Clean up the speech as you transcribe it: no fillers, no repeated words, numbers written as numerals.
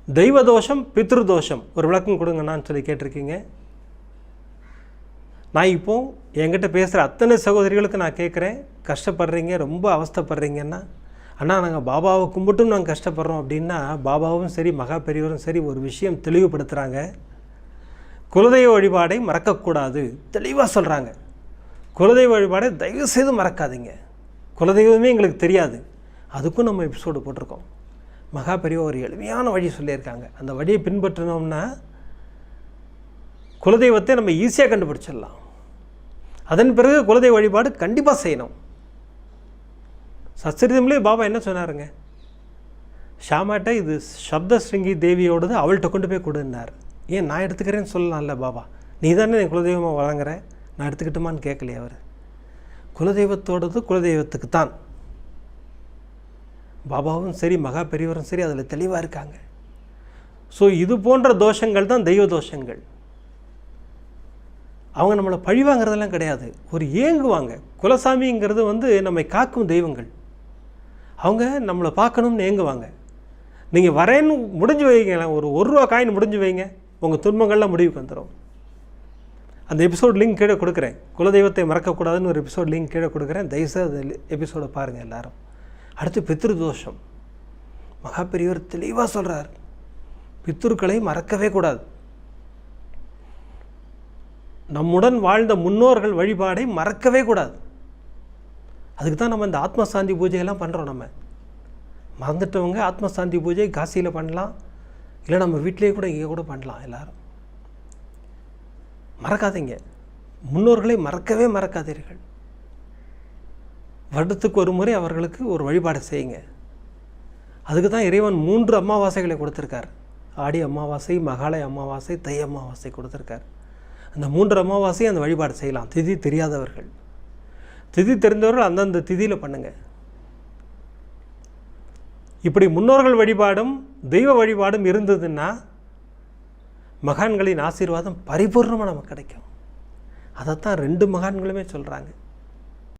தெய்வ தோஷம், பித்ரு தோஷம் ஒரு விளக்கம் கொடுங்கண்ணான்னு சொல்லி கேட்டிருக்கீங்க. நான் இப்போது என்கிட்ட பேசுகிற அத்தனை சகோதரிகளுக்கு நான் கேட்குறேன், கஷ்டப்படுறீங்க, ரொம்ப அவஸ்தைப்படுறீங்கன்னா, அண்ணா நாங்கள் பாபாவை கும்பிட்டும் நாங்கள் கஷ்டப்படுறோம் அப்படின்னா, பாபாவும் சரி மகா பெரியவரும் சரி ஒரு விஷயம் தெளிவுபடுத்துகிறாங்க. குலதெய்வ வழிபாடை மறக்கக்கூடாது, தெளிவாக சொல்கிறாங்க. குலதெய்வ வழிபாடை தயவுசெய்து மறக்காதீங்க. குலதெய்வமே எங்களுக்கு தெரியாது, அதுக்கும் நம்ம எபிசோடு போட்டிருக்கோம். மகா பெரியவர் ஒரு எளிமையான வழி சொல்லியிருக்காங்க. அந்த வழியை பின்பற்றினோம்னா குலதெய்வத்தை நம்ம ஈஸியாக கண்டுபிடிச்சிடலாம். அதன் பிறகு குலதெய்வ வழிபாடு கண்டிப்பாக செய்யணும். சச்சரிதம்லேயே பாபா என்ன சொன்னாருங்க, ஷாமாட்ட இது சப்தஸ்ருங்கி தேவியோடது, அவள்கிட்ட கொண்டு போய் கொடுன்னார். ஏன் நான் எடுத்துக்கிறேன்னு சொல்லலாம்ல பாபா, நீ தானே என் குலதெய்வமாக வழங்குற, நான் எடுத்துக்கிட்டுமான்னு கேட்கலையே அவர். குலதெய்வத்தோடது குலதெய்வத்துக்கு தான். பாபாவும் சரி மகா பெரியவரும் சரி அதில் தெளிவாக இருக்காங்க. ஸோ இது போன்ற தோஷங்கள் தான் தெய்வ தோஷங்கள். அவங்க நம்மளை பழி வாங்கிறதெல்லாம் கிடையாது, ஒரு ஏங்குவாங்க. குலசாமிங்கிறது நம்மை காக்கும் தெய்வங்கள். அவங்க நம்மளை பார்க்கணும்னு ஏங்குவாங்க. நீங்கள் வரேன்னு முடிஞ்சு வைங்களேன், ஒரு ரூபா காயின் முடிஞ்சு வைங்க, உங்கள் துன்பங்கள்லாம் முடிவுக்கு வந்துடும். அந்த எபிசோட் லிங்க் கீழே கொடுக்குறேன். குலதெய்வத்தை மறக்கக்கூடாதுன்னு ஒரு எபிசோட் லிங்க் கீழே கொடுக்குறேன், தயவுசெய்து அந்த எபிசோடை பாருங்கள் எல்லாரும். அடுத்து பித்ரு தோஷம். மகா பெரியவர் தெளிவாக சொல்கிறார், பித்ருக்களை மறக்கவே கூடாது. நம்முடன் வாழ்ந்த முன்னோர்கள் வழிபாடை மறக்கவே கூடாது. அதுக்கு தான் நம்ம இந்த ஆத்மசாந்தி பூஜையெல்லாம் பண்ணுறோம். நம்ம மறந்துட்டவங்க ஆத்மசாந்தி பூஜை காசியில் பண்ணலாம், இல்லை நம்ம வீட்டிலேயே கூட இங்கே கூட பண்ணலாம். எல்லோரும் மறக்காதீங்க, முன்னோர்களை மறக்கவே மறக்காதீர்கள். வருடத்துக்கு ஒரு முறை அவர்களுக்கு ஒரு வழிபாடு செய்யுங்க. அதுக்கு தான் இறைவன் 3 அமாவாசைகளை கொடுத்துருக்கார். ஆடி அமாவாசை, மகாலய அமாவாசை, தை அமாவாசை கொடுத்துருக்கார். அந்த 3 அமாவாசையும் அந்த வழிபாடு செய்யலாம். திதி தெரியாதவர்கள், திதி தெரிந்தவர்கள் அந்தந்த திதியில் பண்ணுங்கள். இப்படி முன்னோர்கள் வழிபாடும் தெய்வ வழிபாடும் இருந்ததுன்னா மகான்களின் ஆசீர்வாதம் பரிபூர்ணமாக நமக்கு கிடைக்கும். அதைத்தான் 2 மகான்களுமே சொல்கிறாங்க.